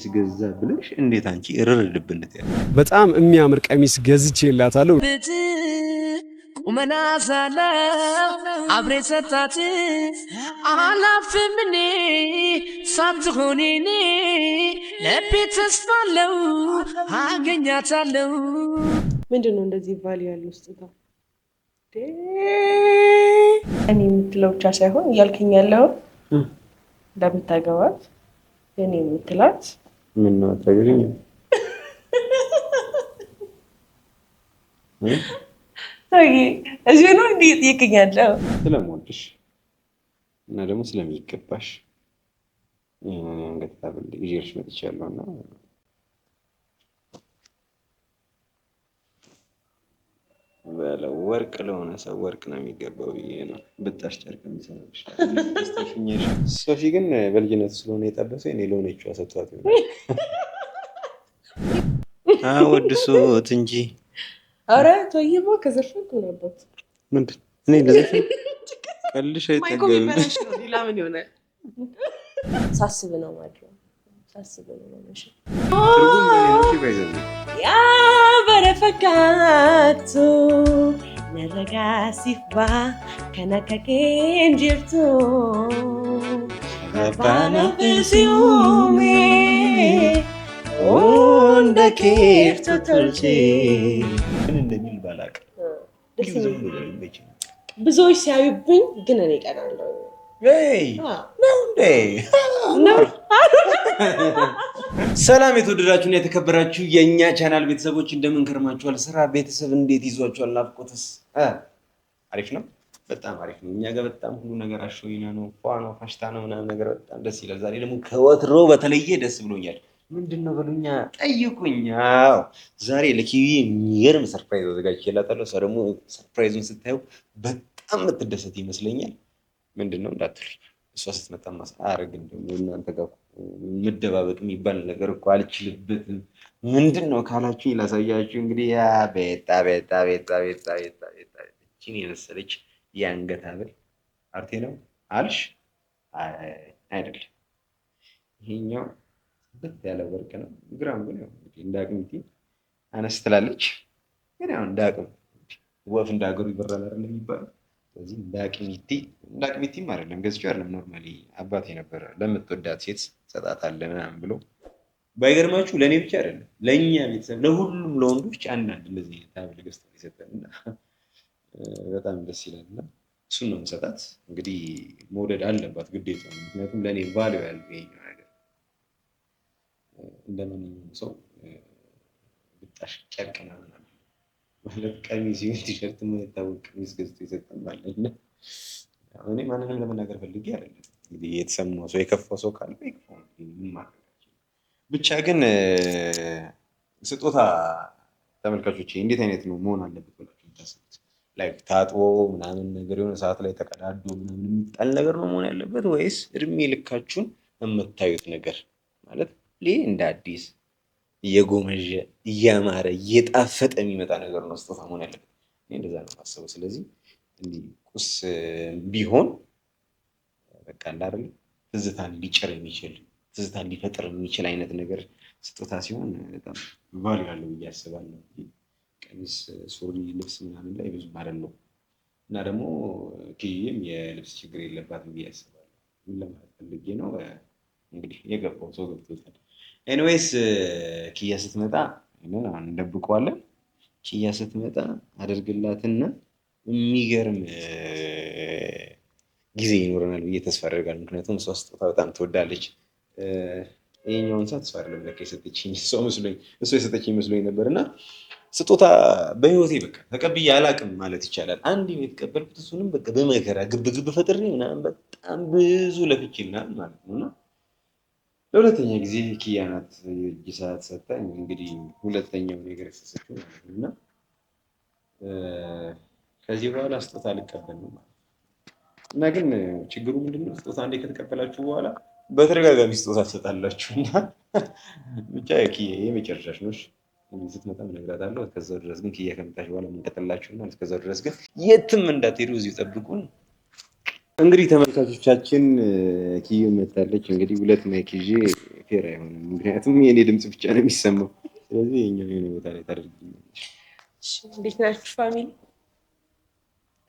ቀሚስ ገዛ ብለሽ እንዴት አንቺ እርርድብነት ያለ በጣም የሚያምር ቀሚስ ገዝቼላታለሁ። ቁመና ሳለ አብሬ ሰጣት አላፍምኔ ሳትሆኔኔ ለቤ ተስፋለው አገኛታለው። ምንድነው እንደዚህ ቫልዩ ያለው ስጦታ? እኔ የምትለው ብቻ ሳይሆን እያልከኝ ያለው እንደምታገባት እኔ የምትላት ምን ነው አታገኝ? እዚህ ነው እንዴ እየጠየቀኝ ያለው? ስለምወድሽ እና ደግሞ ስለሚገባሽ አንገት ሐብል ይዤሽ መጥቻለሁና ወርቅ ለሆነ ሰው ወርቅ ነው የሚገባው ብዬ ነው ብጣሽ ጨርቅ የሚሰራሽ። ሶፊ ግን በልጅነቱ ስለሆነ የጠበሰው እኔ ለሆነችው አሰጥቷት ነው አወድሶት እንጂ። አረ ተይማ ከዘፈንኩ ነበር። ምንድን እኔ ለዘፈን ቀልሽ አይጠገብም። ሌላ ምን ይሆናል? ሳስብ ነው ማድረግ ሳስብ ነው ማለሽ ትርጉም በሌሎች ይባይዘው ያ በረፈካቱ ነረጋሲፋ ከነከኬን ጅርቱ ባና ፍሲዩሜ ወንደ ኬፍቶ ተልቼ ምን እንደሚል ባላቅ ብዙዎች ሲያዩብኝ ግን እኔ ቀናለሁ። ሰላም የተወደዳችሁና የተከበራችሁ የእኛ ቻናል ቤተሰቦች እንደምን ከርማችኋል? ስራ፣ ቤተሰብ እንዴት ይዟችኋል? ናፍቆትስ አሪፍ ነው? በጣም አሪፍ ነው። እኛ ጋር በጣም ሁሉ ነገር አሸወይና ነው፣ ፏ ነው፣ ፋሽታ ነው ምናምን ነገር በጣም ደስ ይላል። ዛሬ ደግሞ ከወትሮ በተለየ ደስ ብሎኛል። ምንድን ነው በሉኛ፣ ጠይቁኝ። አዎ ዛሬ ለኪዊ የሚገርም ሰርፕራይዝ አዘጋጅቼላታለሁ። እሷ ደግሞ ሰርፕራይዙን ስታየው በጣም የምትደሰት ይመስለኛል። ምንድን ነው እንዳትሉኝ፣ እሷ ስትመጣ ማሳረግ እንደው እናንተ ጋር መደባበቅ የሚባል ነገር እኮ አልችልበትም። ምንድን ነው ካላችሁ ላሳያችሁ። እንግዲህ ያ ቤታ እቺን የመሰለች የአንገት ሐብል አርቴ ነው አልሽ? አይደለም፣ ይሄኛው በት ያለ ወርቅ ነው። ግራም ግን ያው እንደ አቅሚቲ አነስ ትላለች። ግን ያው እንደ አቅም ወፍ እንደ ሀገሩ ይበራል አይደል የሚባለው። ስለዚህ እንደ አቅሚቲም አይደለም ገዝቼው አይደለም። ኖርማሊ አባቴ ነበረ ለምትወዳት ሴት ሰጣታለህ ምናምን ብሎ። ባይገርማችሁ ለእኔ ብቻ አይደለም ለእኛ ቤተሰብ ለሁሉም ለወንዶች አንዳንድ እንደዚህ ሐብል ገዝተው የሰጠንና በጣም ደስ ይላል። እና እሱን ነው የምሰጣት። እንግዲህ መውደድ አለባት ግዴታ ነው። ምክንያቱም ለእኔ ቫልዩ ያለው ይሄኛው ነገር እንደማንኛውም ሰው ብጣሽ ጨርቅ ምናምን ማለት ቀሚስ ይሁን ቲሸርት የማይታወቅ ቀሚስ ገዝቶ የሰጠን ማለት ነው። እኔ ማንንም ለመናገር ፈልጌ አይደለም። እንግዲህ የተሰማው ሰው የከፋው ሰው ካለ ይከፋው። ምን ማለት ብቻ ግን ስጦታ ተመልካቾቼ እንዴት አይነት ነው መሆን አለበት ብላችሁ የምታስቡት? ላይክ ታጥቦ ምናምን ነገር የሆነ ሰዓት ላይ ተቀዳዶ ምናምን የሚጣል ነገር ነው መሆን ያለበት ወይስ እድሜ ልካችሁን የምታዩት ነገር ማለት እንደ አዲስ እየጎመዠ እያማረ እየጣፈጠ የሚመጣ ነገር ነው ስጦታ መሆን ያለበት? እኔ እንደዛ ነው የማስበው። ስለዚህ እንዲህ ቁስ ቢሆን በቃ አይደል ትዝታን ሊጭር የሚችል ትዝታን ሊፈጥር የሚችል አይነት ነገር ስጦታ ሲሆን በጣም ቫልዩ አለው ብዬ አስባለሁ። ቀሚስ፣ ሱሪ፣ ልብስ ምናምን ላይ ብዙ አይደለም። እና ደግሞ ኪዬም የልብስ ችግር የለባትም ብዬ አስባለሁ። ምን ለማለት ፈልጌ ነው እንግዲህ የገባው ሰው ገብቶታል። ኤኒዌይስ ኪያ ስትመጣ እንደብቀዋለን። ኪያ ስትመጣ አደርግላትና የሚገርም ጊዜ ይኖረናል ብዬ ተስፋ አደርጋለሁ። ምክንያቱም እሷ ስጦታ በጣም ትወዳለች። ይሄኛውን ሰዓት ተስፋ አደርጋለሁ ለካ የሰጠችኝ ሰው መስሎኝ እሷ የሰጠችኝ መስሎኝ ነበር። እና ስጦታ በህይወቴ በቃ ተቀብዬ አላቅም ማለት ይቻላል። አንድ የተቀበልኩት እሱንም በቃ በመከራ ግብ ፈጥሬ ምናምን በጣም ብዙ ለፍቼ ምናምን ማለት ነው። እና ለሁለተኛ ጊዜ ኪያ ናት የእጅ ሰዓት ሰጠኝ። እንግዲህ ሁለተኛው ነገር የተሰጠችው ማለት ነው። እና ከዚህ በኋላ ስጦታ ልቀበል ነው ማለት ነው። እና ግን ችግሩ ምንድነው? ስጦታ አንዴ ከተቀበላችሁ በኋላ በተደጋጋሚ ስጦታ ትሰጣላችሁ። እና ብቻ ኪያ የመጨረሻሽ ነው። ስትመጣ እነግራታለሁ። እስከዛው ድረስ ግን ኪያ ከመጣች በኋላ እንቀጥላችሁና እስከዛው ድረስ ግን የትም እንዳትሄዱ እዚሁ ጠብቁን። እንግዲህ ተመልካቾቻችን ኪዩ መታለች። እንግዲህ ሁለት ማይክ ይዤ ፌር አይሆንም። ምክንያቱም የኔ ድምጽ ብቻ ነው የሚሰማው። ስለዚህ የኛው የሆነ ቦታ ላይ ታደርጊኛለሽ። እንዴት ናችሁ ፋሚሊ?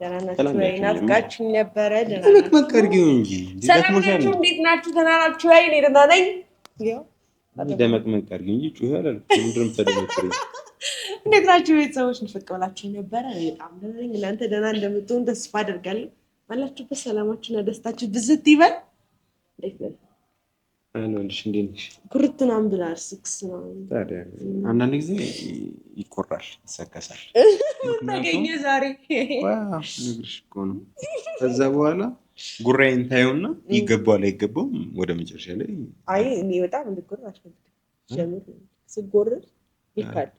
ደህና ናችሁ ወይ? ናፍቃችሁኝ ነበረ። ደህና ናችሁ? መቀርጊው እንጂ ሰላምታችሁ እንዴት ናችሁ? ደህና ናችሁ ወይ? እኔ ደህና ነኝ። ያው ደመቅ መቀርጊው እንጂ ጩኸ አላልኩም። ምንድነው ተደመጥኩኝ። እንዴት ናችሁ ቤተሰቦች? ንፍቅ ብላችሁኝ ነበረ። በጣም ደህና ነኝ። እናንተ ደህና እንደምትሆኑ ተስፋ አደርጋለሁ። ባላችሁበት ሰላማችሁና ደስታችሁ ብዝት ይበል። እንዴት ነህ? አንቺ እንዴት ነሽ? ኩርትናም ብላል ስክስ ነው። ታዲያ አንዳንድ ጊዜ ይቆራል፣ ይሰከሳል። ተገኘ ዛሬ ዋው ንግርሽ እኮ ነው። ከዛ በኋላ ጉራዬን ታየውና ይገባዋል አይገባውም ወደ መጨረሻ ላይ አይ እኔ በጣም እንድጎር አልፈልግም። ጀምር ስጎርር ይካል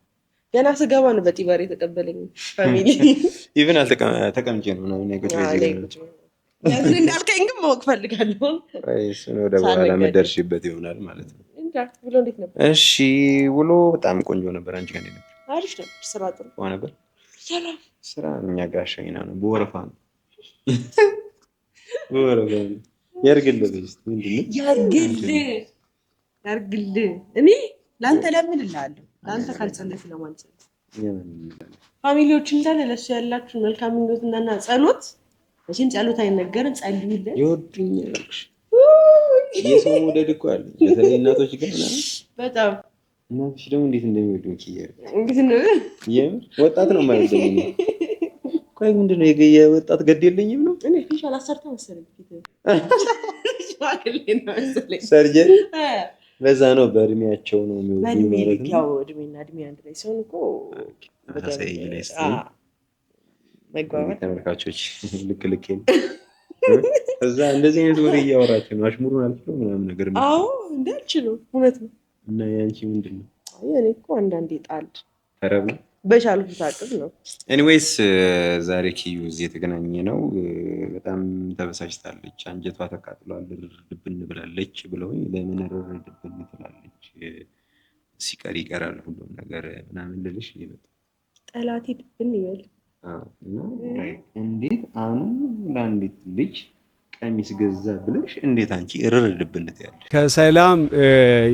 ገና ስገባ ነው በጢባር የተቀበለኝ ፋሚሊ ኢቭን ተቀምጬ ነው ምናምን ነገር ለምን እንዳልከኝ ግን ማወቅ ፈልጋለሁ። እሱ ወደ በኋላ መደርሽበት ይሆናል ማለት ነው። ውሎ እንዴት ነበር? እሺ ውሎ በጣም ቆንጆ ነበር። አንቺ ጋር ነበር? አሪፍ ነበር። ስራ ጥሩ ነበር። ሰላም ስራ እኛ ጋር ሸኝና ነው በወረፋ ነው በወረፋ ነው። ያርግልህ እስቲ ምንድነው? ያርግልህ እኔ ላንተ ለምን እላለሁ? ላንተ ካልጸለይክ ለማን ፋሚሊዎች እንዳለ ለሱ ያላችሁ መልካም ምኞትና ጸሎት መቼም ጸሎት አይነገርም። ጸልዩለት። ይወዱኛል። የሰው መውደድ እኮ አለ። በተለይ እናቶች ጋር ምናምን በጣም እናቶች ደግሞ እንዴት እንደሚወዱኝ ኪያር እንግዲህ ነው ወጣት ነው ማለት ነው። ቆይ ምንድነው የወጣት ገድ የለኝም ነው እኔ ፊሻል አሰርተ መሰለኝ ሰርጀሪ በዛ ነው በእድሜያቸው ነው የሚወዱኝ ማለት ነው። ያው እድሜና እድሜ አንድ ላይ ሲሆን እኮ መግባባት ተመልካቾች ልክ እዛ እንደዚህ አይነት ወሬ እያወራች ነው። አሽሙሩን አልችለው ምናምን ነገር ነው። አዎ እንዳልችለው እውነት ነው። እና ያንቺ ምንድነው? አይ እኔ እኮ አንዳንዴ ጣል ተረብ በቻልኩት አቅም ነው። ኤኒዌይስ ዛሬ ኪዩ እዚህ የተገናኘ ነው። በጣም ተበሳጭታለች። አንጀቷ ተቃጥሏል። ድብን ብላለች ብለውኝ ለምን ድብን ትላለች? ሲቀር ይቀራል ሁሉም ነገር ምናምን ልልሽ ይመጣ ጠላቴ ድብን ይበል። እንዴት አሁን ለአንዲት ልጅ ቀሚስ ገዛ ብለሽ እንዴት አንቺ እርር ድብነት ያለሽ? ከሰላም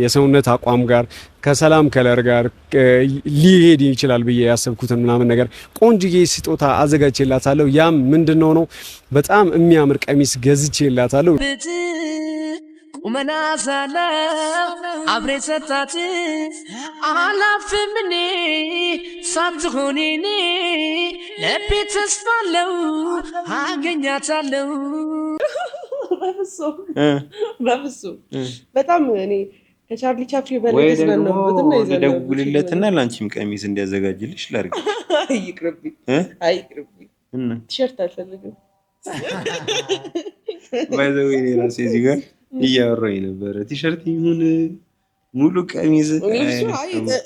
የሰውነት አቋም ጋር ከሰላም ከለር ጋር ሊሄድ ይችላል ብዬ ያሰብኩትን ምናምን ነገር ቆንጅዬ ስጦታ አዘጋጅቼላታለሁ። ያም ምንድነው ነው በጣም የሚያምር ቀሚስ ገዝቼላታለሁ። ቁመና ሳለ አብሬ ሰጣት አላፍም እኔ ሳትሆን እኔ ልቤ ተስፋ አለው አገኛታለሁ። በፍጹም በጣም እኔ ከቻርሊ ቻፕሊ በላይ ተዝናናሁበትና ደውልለትና ለአንቺም ቀሚስ እንዲያዘጋጅልሽ ላድርግ። አይቅርብኝ እና ቲሸርት አልፈልግም። ባይዘው እኔ ራሴ እዚህ ጋር እያወራኝ ነበረ። ቲሸርት ይሁን ሙሉ ቀሚስ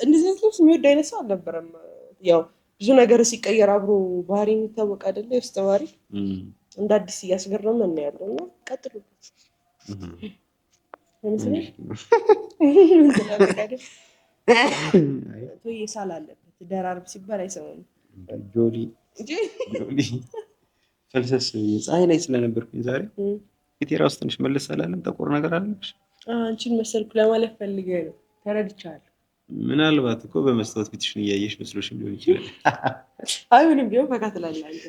እንደዚህ ልብስ የሚወድ አይነት ሰው አልነበረም። ያው ብዙ ነገር ሲቀየር አብሮ ባህሪ የሚታወቅ አይደለ? የውስጥ ባህሪ እንደ አዲስ እያስገረመ ነው ያለው እና ቀጥሉበት። ሳል አለበት ደራርብ ሲባል አይሰማም። ጆሊ ፈልሰስ ፀሐይ ላይ ስለነበርኩኝ ዛሬ ፊቴ ራሱ ትንሽ መለስ አላለም። ጠቆር ነገር አለሽ። አንቺን መሰልኩ ለማለት ፈልገህ ነው። ተረድቻለሁ። ምናልባት እኮ በመስታወት ፊትሽን እያየሽ መስሎሽም ሊሆን ይችላል። አይ ምንም ቢሆን ፈካ ትላለህ አንተ።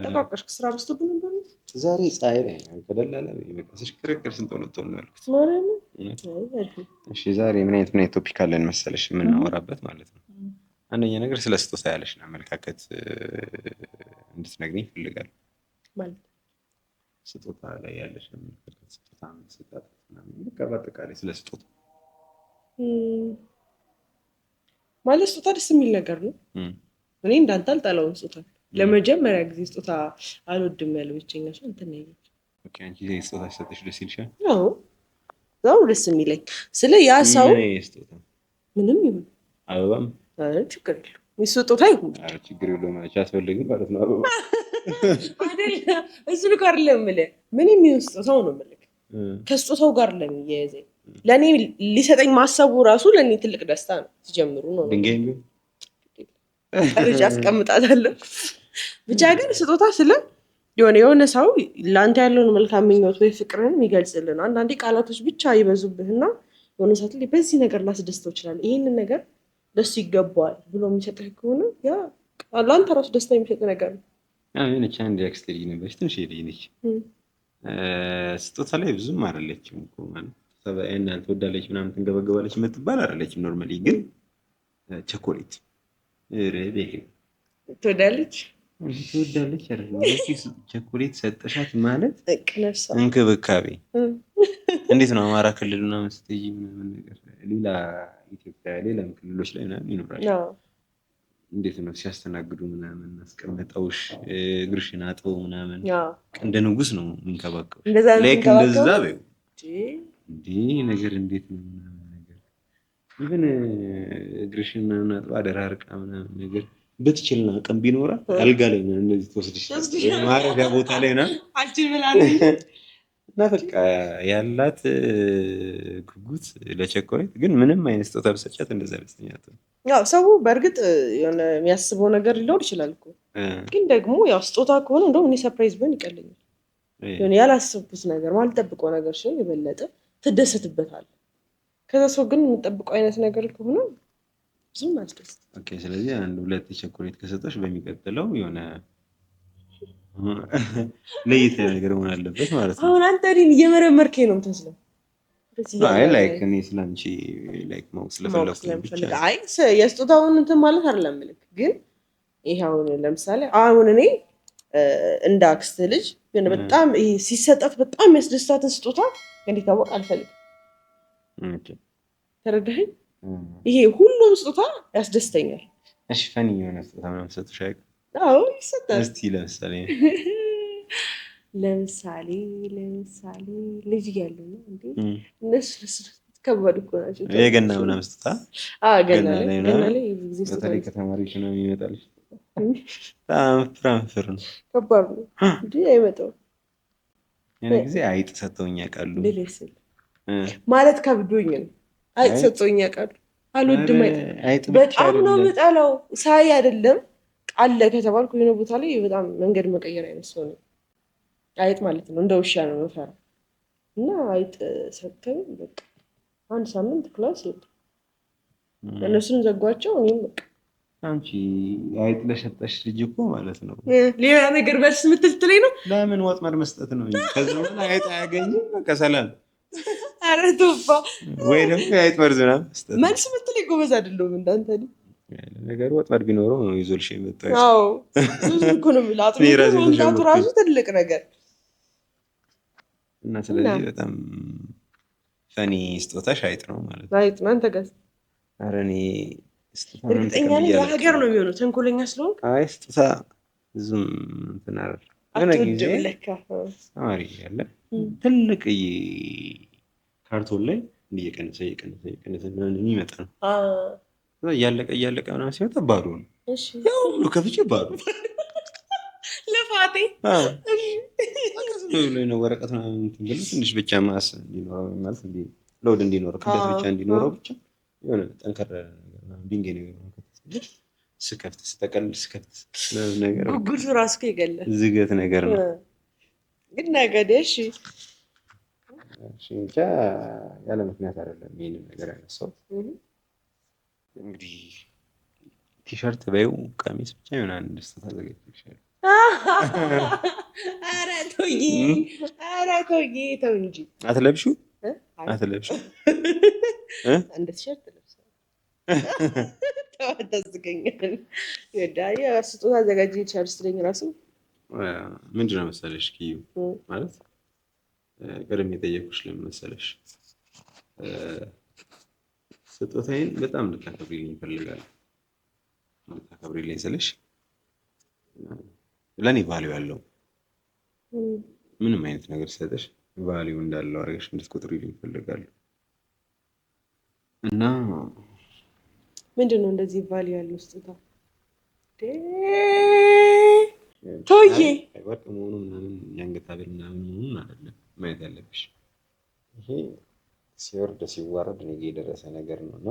ተቋቀሽክ ስራ በዝቶብህ ነበር ዛሬ ፀሐይ ላይ ከደላላ በቃ ስሽክርክር ስንጦለጦል ነው ያልኩት ማለት ነው። እሺ ዛሬ ምን አይነት ቶፒክ አለን መሰለሽ የምናወራበት ማለት ነው። አንደኛ ነገር ስለ ስጦታ ያለሽን አመለካከት እንድትነግሪኝ እፈልጋለሁ። ማለት ስጦታ ላይ ያለሽ አመለካከት ስጦታ መስጠት ምናምን በቃ በአጠቃላይ ስለ ስጦታ ማለት ስጦታ ደስ የሚል ነገር ነው። እኔ እንዳንተ አልጠላውም ስጦታ። ለመጀመሪያ ጊዜ ስጦታ አልወድም ያለው ብቸኛ ሰው እንትን ነው። ኦኬ አንቺ ስጦታ ሰጥሽ ደስ ይልሻል? አዎ ነው ደስ የሚለኝ ስለ ያ ሰው ምንም ይሁን አበባም ችግር የለውም። ስጦታ ይሁን ችግር የለውም ማለት አያስፈልግም ማለት ነው። አበባ አይደል? እሱ ልክ አይደለም የምልህ ምንም ይሁን ስጦታው ነው የምልህ። ከስጦታው ጋር ለሚያያዘኝ ለእኔ ሊሰጠኝ ማሰቡ ራሱ ለእኔ ትልቅ ደስታ ነው። ሲጀምሩ ነው ድንጋይ ልጅ አስቀምጣታለሁ። ብቻ ግን ስጦታ ስለ የሆነ ሰው ለአንተ ያለውን መልካም ምኞት ወይ ፍቅርን የሚገልጽልን አንዳንዴ ቃላቶች ብቻ ይበዙብህና የሆነ ሰዓት ላይ በዚህ ነገር ላስደስተው ይችላል፣ ይሄንን ነገር ለሱ ይገባዋል ብሎ የሚሰጥህ ከሆነ ያ ለአንተ ራሱ ደስታ የሚሰጥ ነገር ነው። የሆነች አንድ ያክስቴ ልጅ ነበረች፣ ትንሽ ልጅ ነች። ስጦታ ላይ ብዙም አይደለችም እኮ ማለት እናንተ ትወዳለች ምናምን ትንገበገባለች የምትባል አይደለችም። ኖርማሊ ግን ቸኮሌት ትወዳለች ቸኮሌት ሰጠሻት ማለት እንክብካቤ። እንዴት ነው አማራ ክልል ምናምን ስትሄጂ ምናምን ነገር ሌላ ኢትዮጵያ ሌላም ክልሎች ላይ ምናምን ይኖራል። እንዴት ነው ሲያስተናግዱ ምናምን አስቀምጠውሽ እግርሽን አጥበው ምናምን እንደ ንጉስ ነው የሚንከባከቡ። ላይክ እንደዛ በይው እንዴ ነገር እንዴት ነው ምናምን ነገር ኢቭን እግርሽን ምናምን አጥባ አደራርቃ ምናምን ነገር ብትችልና አቅም ቢኖራት አልጋ ላይ ነው እንደዚህ ተወስድሽ ማረፊያ ቦታ ላይ ነው አልችል ብላለች። እና በቃ ያላት ጉጉት ለቸኮሌት ግን ምንም አይነት ስጦታ ብትሰጫት እንደዛ ደስተኛ አትሆንም። ያው ሰው በእርግጥ የሆነ የሚያስበው ነገር ሊኖር ይችላል እኮ ግን ደግሞ ያው ስጦታ ከሆነ እንደውም እኔ ሰርፕራይዝ ቢሆን ይቀለኛል። የሆነ ያላሰብኩት ነገር ማልጠብቀው ነገር ሲሆን የበለጠ ትደሰትበታለህ። ከዛ ሰው ግን የምጠብቀው አይነት ነገር ከሆነ ብዙም አያስደስትም። ኦኬ ስለዚህ አንድ ሁለት ቸኮሌት ከሰጠሽ በሚቀጥለው የሆነ ለየት ያለ ነገር መሆን አለበት ማለት ነው። አሁን አንተ እኔን እየመረመርከኝ ነው የምትመስለው። አይ ላይክ እኔ ስላንቺ ላይክ ማወቅ ስለፈለኩ ብቻ አይ የስጦታውን እንትን ማለት አይደለም ልክ ግን ይሄ አሁን ለምሳሌ አሁን እኔ እንደ አክስት ልጅ ግን በጣም ይሄ ሲሰጣት በጣም የሚያስደስታትን ስጦታ እንዲታወቅ አልፈልግም። ኦኬ ተረዳኸኝ? ይሄ ሁሉም ስጦታ ያስደስተኛል። እሺ ፈኒ የሆነ ስጦታ ምናምን ሰጥቶሽ አይደል? አዎ ይሰጣል። እስቲ ለምሳሌ ልጅ እያለሁ ነው እንዴ እነሱ ከባድ እኮ ናቸው። የገና ምናምን ስጦታ ገና ላይ ብዙ ስጦታ በተለይ ከተማሪዎች ነው የሚመጣልሽ። በጣም ፍራንፍር ነው ከባድ ነው እንዴ አይመጣውም። የሆነ ጊዜ አይጥ ሰጥተውኝ ያውቃሉ ማለት ከብዶኝ ነው። አይጥ ሰጥተውኝ ያውቃሉ። አልወድም አይጥ በጣም ነው የምጠላው። ሳይ አይደለም አለ ከተባልኩ የሆነ ቦታ ላይ በጣም መንገድ መቀየር አይነት ሰው ነው። አይጥ ማለት ነው እንደ ውሻ ነው የምፈራው። እና አይጥ ሰጥተውኝ በቃ አንድ ሳምንት ክላስ ሄድ እነሱን ዘጓቸው። እኔም በቃ አንቺ አይጥ ለሰጠሽ ልጅ እኮ ማለት ነው ሌላ ነገር በልስ የምትልትለኝ ነው። ለምን ወጥመድ መስጠት ነው እንጂ ከዛ በኋላ አይጥ አያገኝም። በቃ ሰላም። ኧረ ቶፋ ወይ ደግሞ የአይጥ መርዝ ምናምን መስጠት መልስ የምትለኝ ጎበዝ አይደለሁም እንዳንተ ነገር ወጥመድ ቢኖረው ነው ይዞልሽ የመጣው። አዎ ብዙ እኮ ነው የሚላጥ መምጣቱ ራሱ ትልቅ ነገር እና ስለዚህ በጣም ፈኒ ስጦታሽ አይጥ ነው ማለት ነው። አይጥ ነው። አንተ ጋር ኧረ እኔ ስጦታ እርግጠኛ ነኝ የሀገር ነው የሚሆነው ተንኮለኛ ስለሆንክ። አይ ስጦታ ብዙም እንትን አይደል። አትወድም ለካ ተማሪ ያለ ትልቅ ካርቶን ላይ እየቀነሰ ምናምን የሚመጣ ነው። እያለቀ ምናምን ሲመጣ ባዶ ነው። ያው ሁሉ ከፍቼ ባዶ ለፋቴ ነው ወረቀት ምናምን እንትን ብሎ ትንሽ ብቻ ማስ እንዲኖረው ማለት ሎድ እንዲኖረው ክብደት ብቻ እንዲኖረው ብቻ የሆነ ጠንከር ድንጋይ ነገር ስከፍት ነገር ጉጉቱ ራሱ ይገላል። ዝገት ነገር ነው ግን ነገደሽ ብቻ ያለ ምክንያት አይደለም ይሄንን ነገር ያነሳው። እንግዲህ ቲሸርት በይው ቀሚስ ብቻ የሆነ አንድ ስጦታ አዘጋጅተሻል። ኧረ ተውኝ ተው እንጂ አትለብሺው አንድ ቲሸርት ለብሰው ታስገኛል። የዳይ ስጦታ አዘጋጅ ይቻል ስትለኝ ራሱ ምንድን ነው መሰለሽ ኪዩ ማለት ቀደም የጠየኩሽ ለምን መሰለሽ ስጦታዬን በጣም ልታከብሪልኝ እፈልጋለሁ። ልታከብሪልኝ ስልሽ ለእኔ ቫልዩ ያለው ምንም አይነት ነገር ሲሰጥሽ ቫልዩ እንዳለው አድርገሽ እንድትቆጥሪልኝ እፈልጋለሁ። እና ምንድን ነው እንደዚህ ቫልዩ ያለው ስጦታ? ቶዬ ወርቅ መሆኑ ምናምን የአንገት ሐብል ምናምን መሆኑን አይደለም ማየት ያለብሽ። ይሄ ሲወርድ ሲዋረድ ነገ የደረሰ ነገር ነው እና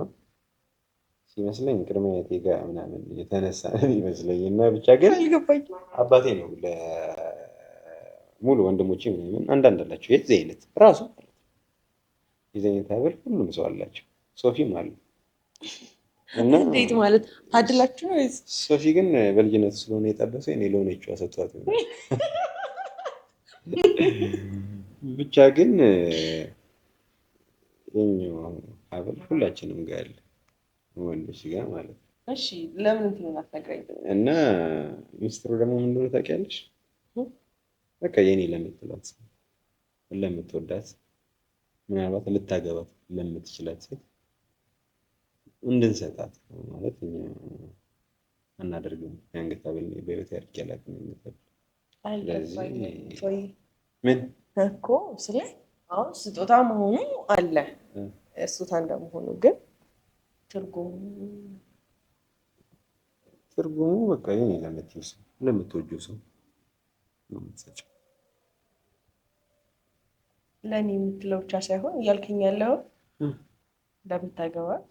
ሲመስለኝ ቅድመ አያቴ ጋር ምናምን የተነሳ ይመስለኝ እና ብቻ ግን አባቴ ነው ለሙሉ ወንድሞቼ ምናምን አንዳንድ አላቸው የዚህ አይነት ራሱ የዘኝታ ሀብል ሁሉም ሰው አላቸው። ሶፊም አለ እና እንዴት ማለት ታድላችሁ ነው ወይስ? ሶፊ ግን በልጅነቱ ስለሆነ የጠበሰው እኔ ለሆነችው አሰጥቷት ነው። ብቻ ግን የኛው ሀብል ሁላችንም ጋር አለ ወንዶች ጋር ማለት ነው። እሺ ለምን እንትን አትነግረኝ? እና ሚስጥሩ ደግሞ ምን እንደሆነ ታውቂያለሽ? በቃ የኔ ለምትላት ለምትወዳት ምናልባት ልታገባት ለምትችላት ሴት እንድንሰጣት ማለት እኛ አናደርግም። የአንገት ሀብል በህይወት ያድርግ ያላቅም የሚጠብ ምን እኮ ስለ አሁን ስጦታ መሆኑ አለ ስጦታ እንደመሆኑ ግን ትርጉሙ በቃ የኔ ለምትይው ሰው ለምትወጂው ሰው ነው የምትሰጪው። ለእኔ የምትለው ብቻ ሳይሆን እያልከኝ ያለው እንደምታገባት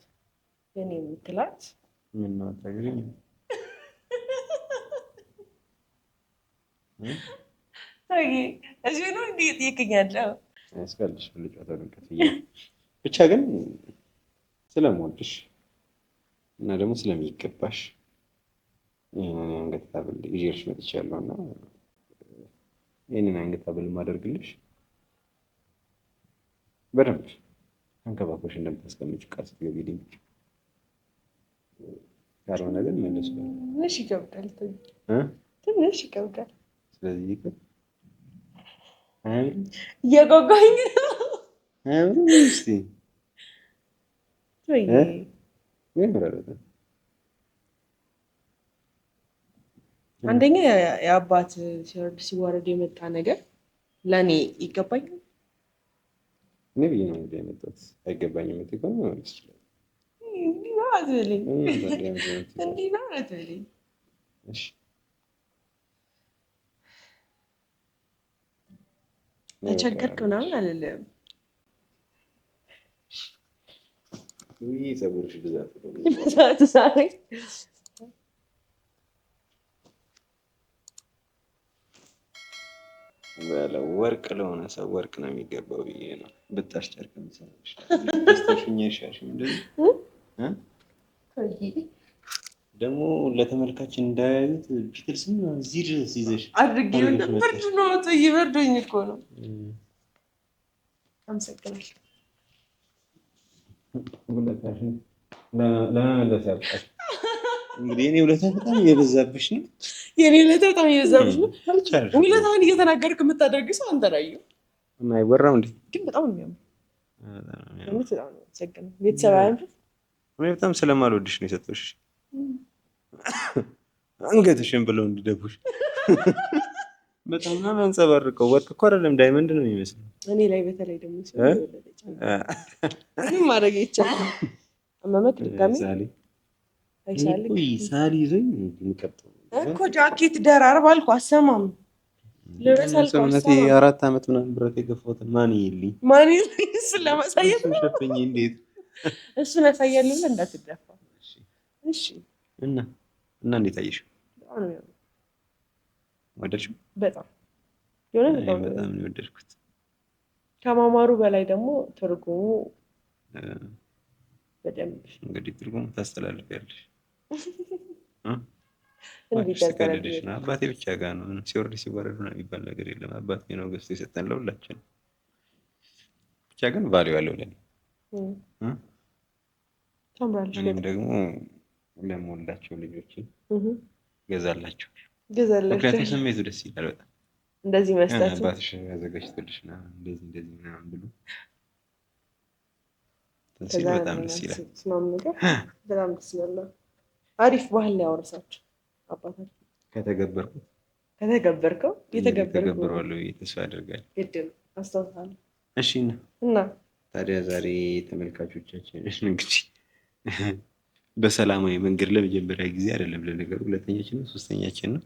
የኔ የምትላት ምን ነው አታገኝ እዚህ ነው እንዴ ትይከኛለህ? ያስፈልሽ ልጅ ወጣው ብቻ ግን ስለምወድሽ እና ደግሞ ስለሚገባሽ አንገት ሀብል ይዤልሽ መጥቻለሁ እና ይህንን አንገት ሀብል የማደርግልሽ በደንብ አንከባክበሽ እንደምታስቀምጪው ቃል ስትገቢልኝ ካልሆነ ግን መልስ ትንሽ ይከብዳል። ትንሽ ይከብዳል። ስለዚህ ይቅር እየጓጓኝ እስኪ አንደኛ የአባት ሲወርድ ሲዋረድ የመጣ ነገር ለእኔ ይገባኛል። እኔ ብዬ ነው እንግዲህ የመጣሁት። አይገባኝም የምትይው ማለት ይችላል። እንዲህ ነው አትበለኝ፣ እንዲህ ነው አትበለኝ። እሺ ተቸገርክ ምናምን አልልም። ውይ ፀጉርሽ ብዛት ዛሬ ወርቅ ለሆነ ሰው ወርቅ ነው የሚገባው ብዬ ነው። ብታሽ ጨርቅ ምሰራሽ ደስተሽኛ ይሻሽ እንደዚህ ደግሞ ለተመልካች እንዳያዩት ቢትልስም እዚህ ድረስ ይዘሽ አድርጌ ብርድ ነው ይበርዶኝ እኮ ነው። አመሰግናለሁ። ለመመለስ ያልቃል እንግዲህ እኔ ውለታ በጣም እየበዛብሽ ነው። የኔ ውለታ በጣም እየበዛብሽ ነው። ውለታውን እየተናገርክ የምታደርግ ሰው አንተ ራዩ እና አይወራም እንዴ? ግን በጣም ነው የሚያምር። ቤተሰብ አያምርም? እኔ በጣም ስለማልወድሽ ነው የሰጠሁሽ አንገትሽን ብለው እንዲደቡሽ። በጣም ነው የሚያንጸባርቀው። ወርቅ እኮ አይደለም ዳይመንድ ነው የሚመስለው። እኔ ላይ በተለይ ደግሞ ምንም ማድረግ ይቻላል። አመመክ ድጋሚ ሳሊ ይዞኝ የሚቀጥለው እኮ ጃኬት ደራርብ አልኩ። አሰማም ልበስ አልኩ። ሰውነቴ 4 ዓመት ምናምን ብረት የገፋሁትን ማን ይልኝ እሱን ለማሳየት ነው። ሸፈኝ እንዴት እሱን ያሳያለሁ ብለህ እንዳትደፋ እሺ። እና እንዴት አየሽው? በጣም ነው የሚያምረው። ወደድሽው? በጣም የሆነ በጣም ነው የወደድኩት። ከማማሩ በላይ ደግሞ ትርጉሙ በደንብ እንግዲህ ትርጉሙ ታስተላልፊያለሽ። እንዴት ተቀደደሽ ነው። አባቴ ብቻ ጋር ነው ሲወርድ ሲወረድ ነው የሚባል ነገር የለም። አባቴ ነው ገዝቶ የሰጠን ለሁላችን። ብቻ ግን ቫልዩ አለው ለኔ። ታምራለሽ። እኔም ደግሞ ለምወልዳቸው ልጆችን ገዛላቸው። ምክንያቱም ስሜቱ ደስ ይላል በጣም እንደዚህ መስጠት አባትሽ ያዘጋጅቶልሽ ና እንደዚህ ምናምን ብሎ ተንሲል በጣም ደስ ይላል። በጣም ደስ ይላል። አሪፍ ባህል ላይ ያወርሳቸው አባታችን ከተገበርከው የተገበረዋለሁ ተስፋ አደርጋለሁ። ግድ ነው አስታውሳለሁ። እሺ እና ታዲያ ዛሬ ተመልካቾቻችን እንግዲህ በሰላማዊ መንገድ ለመጀመሪያ ጊዜ አይደለም ለነገሩ ሁለተኛችን ነው ሶስተኛችን ነው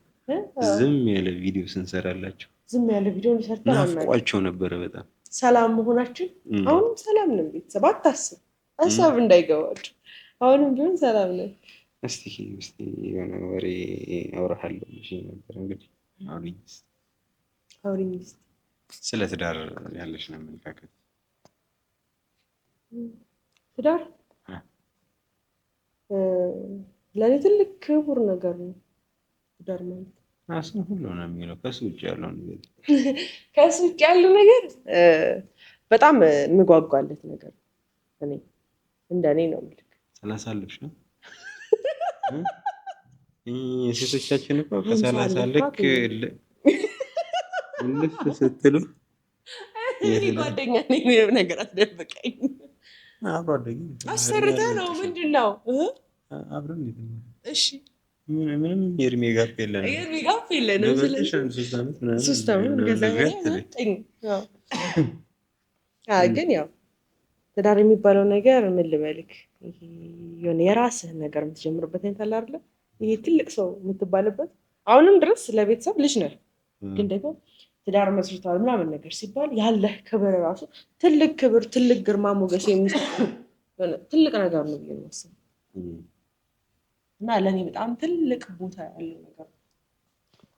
ዝም ያለ ቪዲዮ ስንሰራላቸው ዝም ያለ ቪዲዮ ሰርተን ናፍቋቸው ነበረ በጣም ሰላም መሆናችን። አሁንም ሰላም ነን ቤተሰብ አታስብ፣ ሀሳብ እንዳይገባችሁ አሁንም ቢሆን ሰላም ነን። እስቲ የሆነ ወሬ አውራሃለሁ ነበር እንግዲህ አውሪኝ ስለ ትዳር ያለሽን አመለካከት ትዳር ለእኔ ትልቅ ክቡር ነገር ነው። ትዳር ማለት አስን ሁሉ ነው የሚለው ከሱ ውጭ ያለው ነገር ከሱ ውጭ ያለው ነገር በጣም የምጓጓለት ነገር እኔ እንደኔ ነው የምልህ። ሰላሳልሽ ነው የሴቶቻችን እኮ ከሰላሳልክ ልፍ ስትሉ ጓደኛ ነኝ ምንም ነገር አትደብቀኝ። አብሮ አደግ አሰርተህ ነው ምንድን ነው? አብረን እሺ ምንም የእድሜ ጋፕ የለንም። የእድሜ ጋፕ የለንም። ስለዚህ 3 ዓመት ግን ያው ትዳር የሚባለው ነገር ምን ልበልክ የሆነ የራስህን ነገር የምትጀምርበት አይነት አለ አይደለ? ይሄ ትልቅ ሰው የምትባልበት አሁንም ድረስ ለቤተሰብ ልጅ ነህ፣ ግን ደግሞ ትዳር መስርቷል ምናምን ነገር ሲባል ያለህ ክብር ራሱ ትልቅ ክብር፣ ትልቅ ግርማ ሞገስ የሚሰጥ ትልቅ ነገር ነው ብዬ ነው እና ለእኔ በጣም ትልቅ ቦታ ያለው ነገር ነው።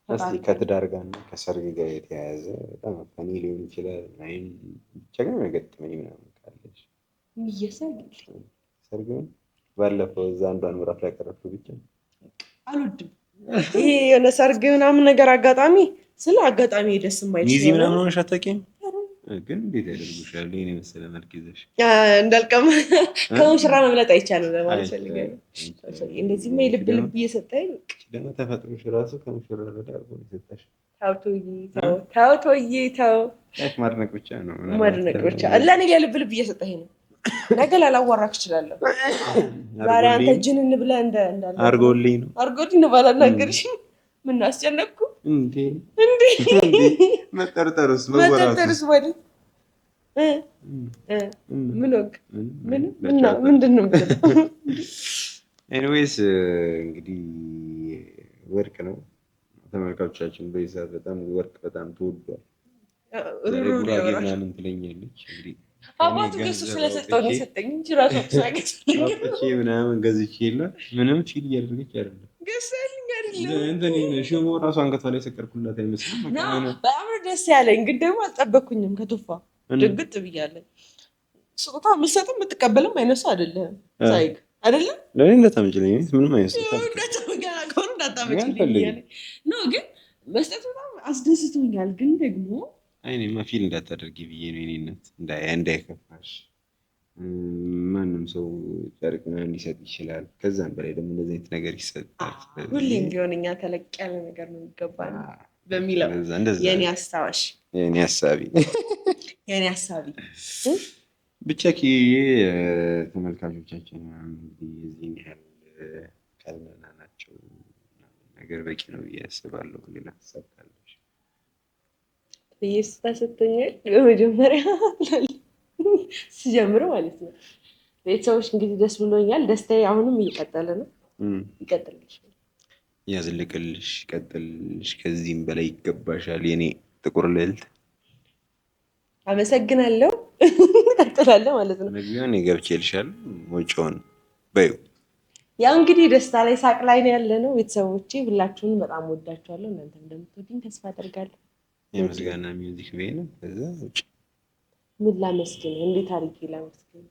እስኪ ከትዳር ጋር እና ከሰርግ ጋር የተያያዘ በጣም ፈኒ ሊሆን ይችላል ወይም ብቻ ግን የገጠመኝ ምናምን ካለሽ? ሰርግ ባለፈው እዛ አንዷን ምዕራፍ ላይ ቀረብኩ ብቻ አልወድም። ይሄ የሆነ ሰርግ ምናምን ነገር አጋጣሚ ስለ አጋጣሚ ደስ የማይል ሚዜ ምናምን ሆነሽ አታውቂም? ግን እንዴት ያደርጉሻል? ይሄን የመሰለ መልክ ይዘሽ እንዳልቀም ከሙሽራ መብለጥ አይቻልም ለማለት ፈልጋለሁ። እንደዚህ የልብ ልብ እየሰጠኝ ደግሞ ተፈጥሮሽ ራሱ ከሙሽራ በላይ አርጎ ይሰጣሽ። ተው ማድነቅ ብቻ ነው ማድነቅ ብቻ። ለእኔ የልብ ልብ እየሰጠኝ ነው። ነገ ላላዋራክ እችላለሁ። ዛሬ አንተ ጅንን ብለህ እንዳለ አርጎልኝ ነው ባላናገርሽ ምን አስጨነቅኩ እንዴ? መጠርጠሩስ ማለት ምን ወቅ ምንድን ነው? ኤኒዌይስ እንግዲህ ወርቅ ነው ተመልካቾቻችን፣ በዚህ ሰዓት በጣም ወርቅ በጣም ተወዷል። ጉራጌ ምናምን ትለኛለች እንግዲህ አባቱ ገሱ ስለሰጠው ነው የሰጠኝ እንጂ ራሱ አጥቼ ምናምን ገዝቼ የለ ምንም ቺል እያደረገች አይደለም ገሰልኝ አይደለም እንትን ሽሞ ራሱ አንገቷ ላይ ሰቀርኩላት አይመስልም። በጣም ደስ ያለኝ ግን ደግሞ አልጠበኩኝም። ከቱፋ ድግጥ ብያለኝ። ስጦታ የምትሰጥም የምትቀበልም አይነሱ አይደለም ሳይግ አይደለም ለእኔ እንዳታመጭልኝ ምንም አይመስልም። ነው ግን መስጠት በጣም አስደስቶኛል። ግን ደግሞ አይኔማ ፊል እንዳታደርጊ ብዬ ነው የኔነት እንዳይከፋሽ። ማንም ሰው ጨርቅ ምናምን ሊሰጥ ይችላል። ከዛም በላይ ደግሞ እንደዚህ አይነት ነገር ይሰጣል። ሁሌም ቢሆን እኛ ተለቅ ያለ ነገር ነው የሚገባል በሚለው የኔ አስታዋሽ የኔ ሀሳቢ ብቻ ተመልካቾቻችን የዚህን ያህል ቀልመና ናቸው ነገር በቂ ነው ብዬ አስባለሁ። ሌላ ሀሳብ ካለሽ ስታ ሰጥቶኛል። በመጀመሪያ ስጀምር ማለት ነው ቤተሰቦች እንግዲህ ደስ ብሎኛል። ደስታዬ አሁንም እየቀጠለ ነው። ይቀጥልልሽ፣ ያዝልቅልሽ፣ ይቀጥልልሽ። ከዚህም በላይ ይገባሻል የኔ ጥቁር ልዕልት። አመሰግናለሁ። ቀጥላለሁ ማለት ነው። መግቢያውን ገብቼልሻለሁ። ወጪውን በይው። ያው እንግዲህ ደስታ ላይ ሳቅ ላይ ነው ያለ ነው። ቤተሰቦቼ ሁላችሁንም በጣም ወዳችኋለሁ። እናንተም እንደምትወዱኝ ተስፋ አደርጋለሁ። የምስጋና ሚውዚክ ቤት ነው። ከዛ ውጭ ምን ላመስግን? እንዴት አድርጌ ላመስግን?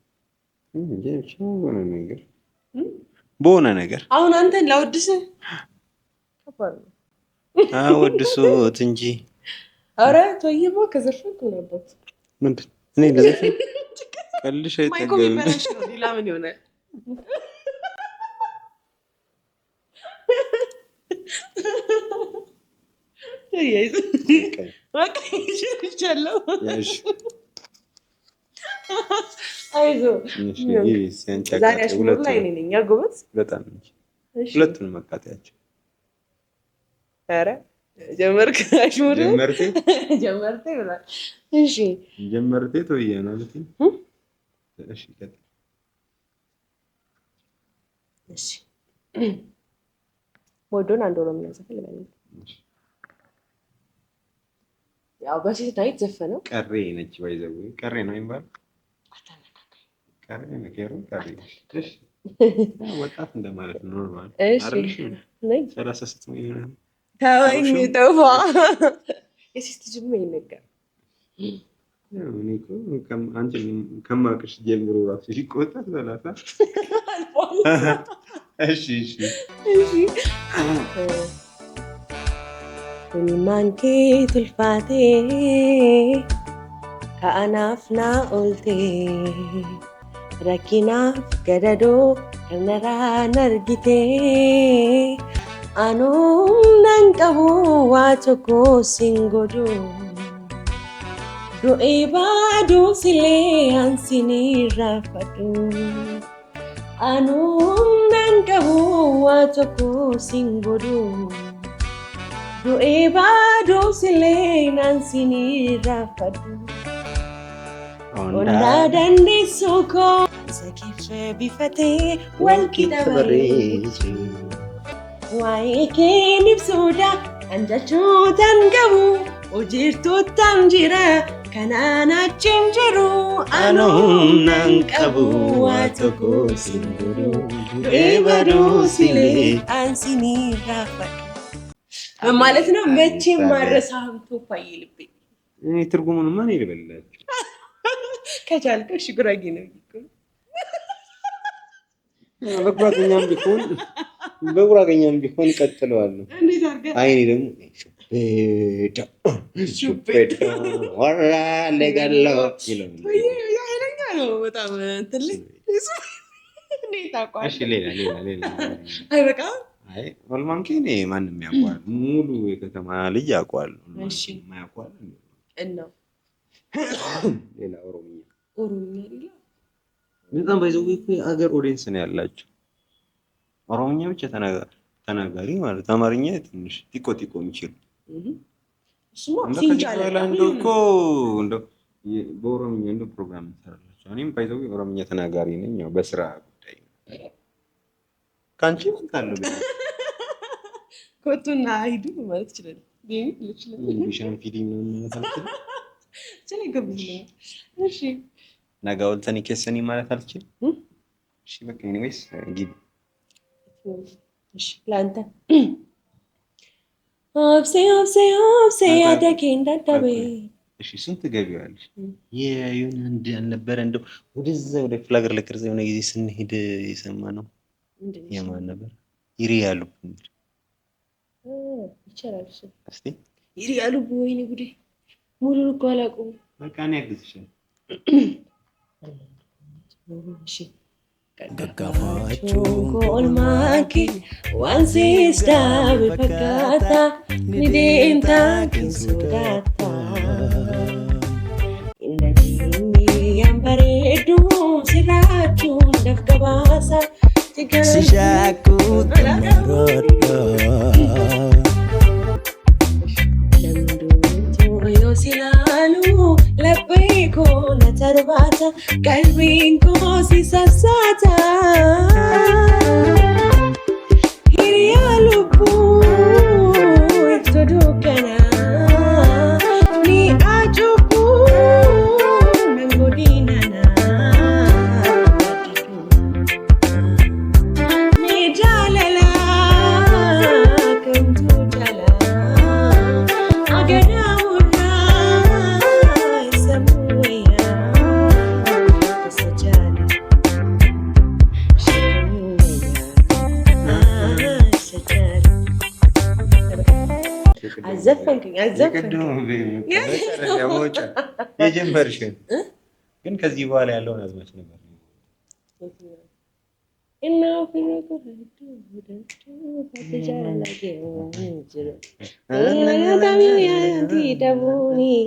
በሆነ ነገር አሁን አንተን ላወድስህ ከባድ ነው። አወድሶት እንጂ ኧረ ተይማ ከዘርፈንኩ ነበር። ምንድን እኔ ለዘርፈን ቀልሽ አይጠገብም። ሌላ ምን ይሆናል? ዛሬ አሽሙር ላይ ነኝ ጎበዝ። በጣም ሁለቱንም መቃጠያቸው። ኧረ ጀመርክ አሽሙር ጀመርቴ ብሏል። እሺ ጀመርቴ ተወየ ማለት ነው። እሺ ቀጥል። እሺ ወዶን አንድ ወሮ የሚያዘፈን ለምን ያው በፊት ናይት ዘፈነው ቀሬ ነች ባይዘው ቀሬ ነው የሚባለው። ቀሬ ነው ቀሬ። እሺ ወጣት እንደማለት ነው ኖርማል አይደል? ነይ 36 ነው ተወኝ ተውፋ የሲስት ጅማ ይነገር እኔ እኮ አንቺ ከማውቅሽ ጀምሮ ራሱ ሲቆጣ ሰላሳ እሺ ማንኬ ትልፋቴ ከአናፍ ና ኦልቴ ረኪናፍ ገደዶ ከነራ ነርጊቴ አኑም ነንቀቡ ዋቶኮ ሲንጎዶ ዱኤ ባዶ ሲሌ አንሲኒ ራፈዱ አኑም ነንቀቡ ዋቶኮ ሲንጎዶ ዱኤ ባዶ ሲሌ አንሲኒ ራፈዱ ኦንዳ ደንዴሶኮ ሰኪፍ ቢፈቴ ወልቂጠ በሬች ዋይ ኬኒፍ ሶዳ አንጃቹ ተንገቡ ኦጂርቱ ታንጂራ ከናናችን ጅሩ አኖም ናንቀቡ ዋቶኮ ሲንጉሩ ኤባዶ ሲሌ አንሲኒ ራፈቅ ማለት ነው። መቼም ማረሳም ቶፋይ ልቤ እኔ ትርጉሙን ማን ይልበላችሁ ከቻልከ እሺ ጉራጌ ነው ይቆ በጉራጌኛም ቢሆን ቀጥለዋለሁ። አይኔ ደግሞ ሹፔዳ ወራ ለጋሎ ያይለኛ ነው በጣም ትልቅ እሺ ሌላ አይ በቃ አይ ወልማንኪ እኔ ማንም ያውቀዋል። ሙሉ የከተማ ልጅ ያውቀዋል። እሺ ማያውቀዋል እና ሌላ ኦሮምኛ ሌላ በጣም ባይዘው አገር ኦዲየንስ ነው ያላቸው። ኦሮምኛ ብቻ ተናጋሪ ማለት አማርኛ ትንሽ ቲቆ የሚችል እሱማ ሲንጃለ እንደው እኮ እንደው በኦሮምኛ እንደው ፕሮግራም እንሰራላችሁ። እኔም ባይዘው ኦሮምኛ ተናጋሪ ነኝ። ያው በስራ ጉዳይ ካንቺ ወጣለሁ ኮቱና ሂዱ ማለት ይችላል። ቢሻን ፊልም ማለት አልችልም። እሺ ናጋውልተኒ ከሰኒ ማለት አልችልም። እሺ በቃ ኤኒዌይስ ግቢ እሺ ላንተ ኦብሴ ያደኬ እንዳዳቤ እሺ ስንት ገቢዋለሽ? የዩን አንድ ያልነበረ እንደው ወደዛ ወደ ፍላገር ለቅርጽ የሆነ ጊዜ ስንሄድ የሰማነው የማን ነበር? ይሪያሉ ይቻላል እሱ እስቲ ይሪያሉ ወይኔ ጉዴ ሙሉ እኮ አላውቀውም። በቃ እኔ አግዝሻለሁ። እሺ colmaki wansis dawe pagata nidenta kinsudata indajini yambaredu sirachu dafgabasa sijaku tamarodo yo silalu labiko na tarbata kalbinko si sasata hiriyalubu iftodukana ni ajuku nangodinana ni jalala kamtu jala agana አዘፈንኩኝ የጀመርሽን ግን ከዚህ በኋላ ያለውን አዝማች ነበር እና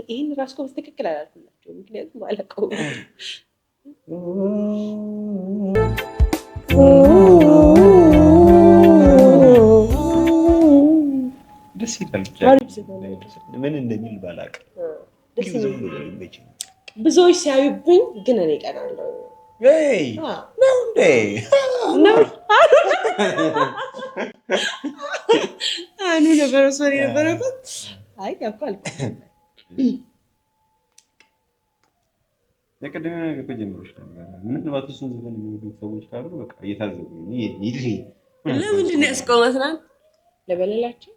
ይህን ራስኮ በትክክል አላልኩላቸው፣ ምክንያቱም አላውቀውም። ደስ ይላል። ምን እንደሚል ባላውቅም ብዙዎች ሲያዩብኝ ግን እኔ እቀናለሁ። ነው እንዴ? አኑ ነበር ሰው የነበረበት። አይ ያውቃል የቀደመ ነገር ጀምሮሽ ነበር። ምናልባት እሱን ዘፈን የሚወዱ ሰዎች ካሉ በቃ እየታዘቡ ለምንድን ነው ያስቆመትናል? ለበለላቸው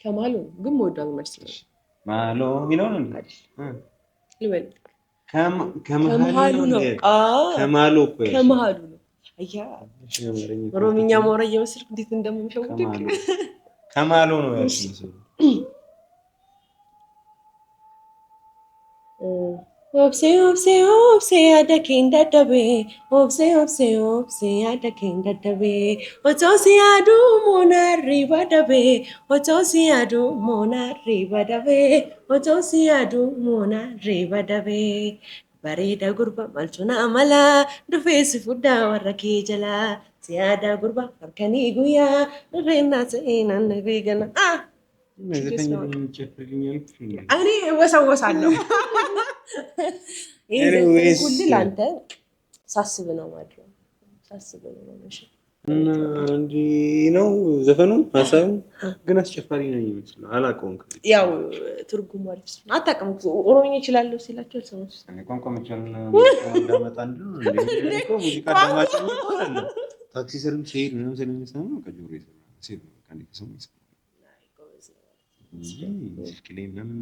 ከማሉ ግን ወዷል መስሎኝ ማሎ የሚለው ነው አይደል? ልበል ከመሃሉ ነው። ከማሉ እኮ ከመሃሉ ነው። አያ ኦሮምኛ ማውራት እየመሰልክ እንዴት እንደምሸውድክ ከማሉ ነው ያልኩት። ኦብሴ ኦብሴ ኦብሴ አደኬን ደደቤ ኦብሴ ኦብሴ ኦብሴ አደኬን ደደቤ ኦቶሲ አዱ ሞናሪ በደቤ ኦቶሲ አዱ ሞናሪ በደቤ ኦቶሲ አዱ ሞናሪ በደቤ በሬዳ ጉርባ ማልቹና አመላ ዱፌስ ፉዳ ወረኬ ጀላ ሲያዳ ጉርባ አርከኒ ጉያ ሬና ሰይና ነቤገና እኔ ወሰወሳለሁ። ይሄ ሁሉ ለአንተ ሳስብ ነው ማለት ነው። ሳስብ ነው ማለት ነው። እና እንዲህ ነው ዘፈኑ። ሀሳቡ ግን አስጨፋሪ ነው የሚመስለው። አላውቀውም። ያው ትርጉሙ አሪፍ ነው። አታውቅም። ኦሮምኛ እችላለሁ ሲላቸው ሰዎች እኔ ቋንቋ መቻልና እንዳመጣ እንደው ሙዚቃ ደማጭ ነው። ታክሲ ሰርም ሲሄድ ምንም ስለሚሰማ ከጆሮ ይሰማ ሲል ካንዲ ከሰሙ ይሰማ ስልክ ላይ ምናምን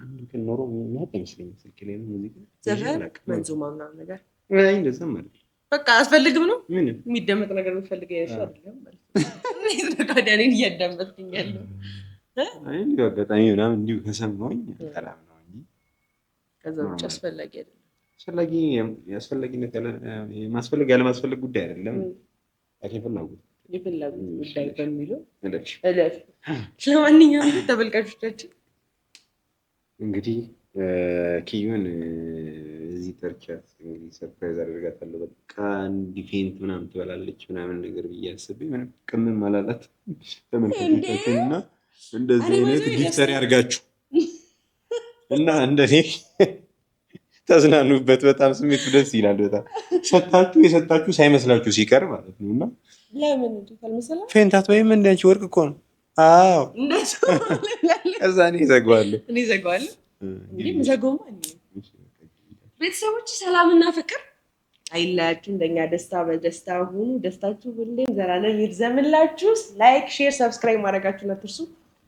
አንድ ቀን ኖሮ የሚያውቅ አይመስለኝም። ስልክ ላይ ሙዚቃ ዘፈን መንዙማ ምናምን ነገር እንደዛ ማለት በቃ አስፈልግም ነው። ምን የሚደመጥ ነገር የምፈልግ አይደለም ማለት ነው። ታዲያኔን እያዳመጥኩኝ ያለው እንዲሁ አጋጣሚ ምናምን እንዲሁ ከሰማሁኝ ሰላም ነው እንጂ ከዛ ውጭ አስፈላጊ አይደለም። አስፈላጊነት ማስፈልግ ያለ ማስፈልግ ጉዳይ አይደለም። ፍላጎት የፍላጎት ጉዳይ በሚለው እለፍ። ለማንኛውም ተመልካቾቻችን እንግዲህ ኪዩን እዚህ ጠርቻት እንግዲህ ሰርፕራይዝ አደርጋታለሁ። በቃ ዲፌንት ምናምን ትበላለች ምናምን ነገር ብዬ አስቤ ምንም ቅምም አላላት። ተመልካቾቻችንና እንደዚህ አይነት ጊፍተር ያርጋችሁ እና እንደኔ ተዝናኑበት። በጣም ስሜቱ ደስ ይላል። በጣም የሰጣችሁ ሳይመስላችሁ ሲቀር ማለት ነውና ለምን እንደታልመሰላ ፌንታት ወይም እንደዚህ ወርቅ እኮ ነው። አዎ እንደሱ ከዛ እኔ ዘጋዋለሁ እንዴ ዘጋውማ። ቤተሰቦች ሰላምና ፍቅር አይለያችሁ። እንደኛ ደስታ በደስታ ሁኑ። ደስታችሁ ሁሌም ዘላለም ይርዘምላችሁ። ላይክ፣ ሼር፣ ሰብስክራይብ ማድረጋችሁን አትርሱ።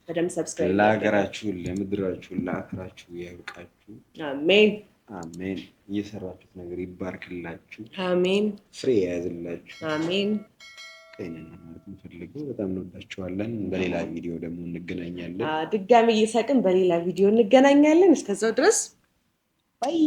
በደምብ ሰብስክራይብ ለሀገራችሁ፣ ለምድራችሁ፣ ለአፍራችሁ ያብቃችሁ። አሜን አሜን። እየሰራችሁት ነገር ይባርክላችሁ። አሜን። ፍሬ ያዝላችሁ። አሜን። ቀይነና ማለት እንፈልገው። በጣም እንወዳችኋለን። በሌላ ቪዲዮ ደግሞ እንገናኛለን። ድጋሚ እየሳቅን በሌላ ቪዲዮ እንገናኛለን። እስከዛው ድረስ ባይ